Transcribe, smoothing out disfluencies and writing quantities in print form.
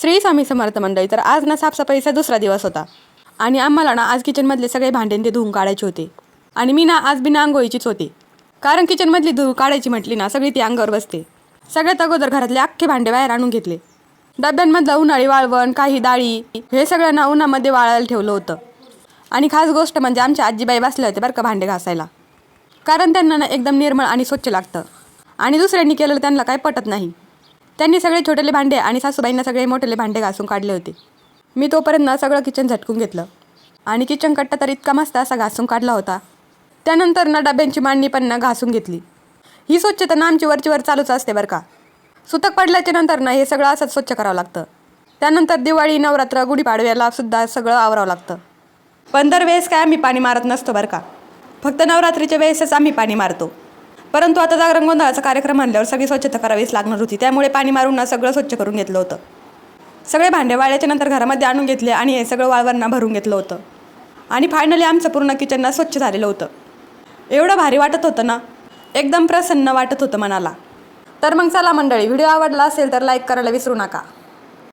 श्री स्वामी समर्थ मंडळी. तर आज ना साफसफाईचा दुसरा दिवस होता आणि आम्हाला ना आज किचनमधले सगळे भांडे ते धुवून काढायचे होते. आणि मी ना आज बिना आंघोळीचीच होते, कारण किचनमधली धुवून काढायची म्हटली ना सगळी ती अंगावर बसते. सगळ्यात अगोदर घरातले अख्खे भांडे बाहेर आणून घेतले. डब्यांमधलं उन्हाळी वाळवण, काही डाळी, हे सगळं ना उन्हामध्ये वाळायला ठेवलं होतं. आणि खास गोष्ट म्हणजे आमच्या आजीबाई बसल्या होते बरं का भांडे घासायला, कारण त्यांना ना एकदम निर्मळ आणि स्वच्छ लागतं आणि दुसऱ्यांनी केलेलं त्यांना काही पटत नाही. त्यांनी सगळे छोटेले भांडे आणि सासूबाईंना सगळे मोठेले भांडे घासून काढले होते. मी तोपर्यंत ना सगळं किचन झटकून घेतलं आणि किचन कट्टा तर इतका मस्त असा घासून काढला होता. त्यानंतर ना डब्यांची मांडणी पण ना घासून घेतली. ही स्वच्छता ना आमची वरचीवर चालूच असते बरं का. सुतक पडल्याच्या नंतर ना हे सगळं असंच स्वच्छ करावं लागतं. त्यानंतर दिवाळी, नवरात्र, गुढीपाडव्याला सुद्धा सगळं आवरावं लागतं. पण दरवेळेस काय आम्ही पाणी मारत नसतो बरं का, फक्त नवरात्रीच्या वेळेसच आम्ही पाणी मारतो. परंतु आता जागरण गोंधळाचा कार्यक्रम आणल्यावर सगळी स्वच्छता करावीच लागणार होती, त्यामुळे पाणी मारून ना सगळं स्वच्छ करून घेतलं होतं. सगळे भांडे वाळल्याच्या नंतर घरामध्ये आणून घेतले आणि हे सगळं वाळवण भरून घेतलं होतं. आणि फायनली आमचं पूर्ण किचन ना स्वच्छ झालेलं होतं. एवढं भारी वाटत होतं ना, एकदम प्रसन्न वाटत होतं मनाला. तर मग चला मंडळी, व्हिडिओ आवडला असेल तर लाईक करायला विसरू नका.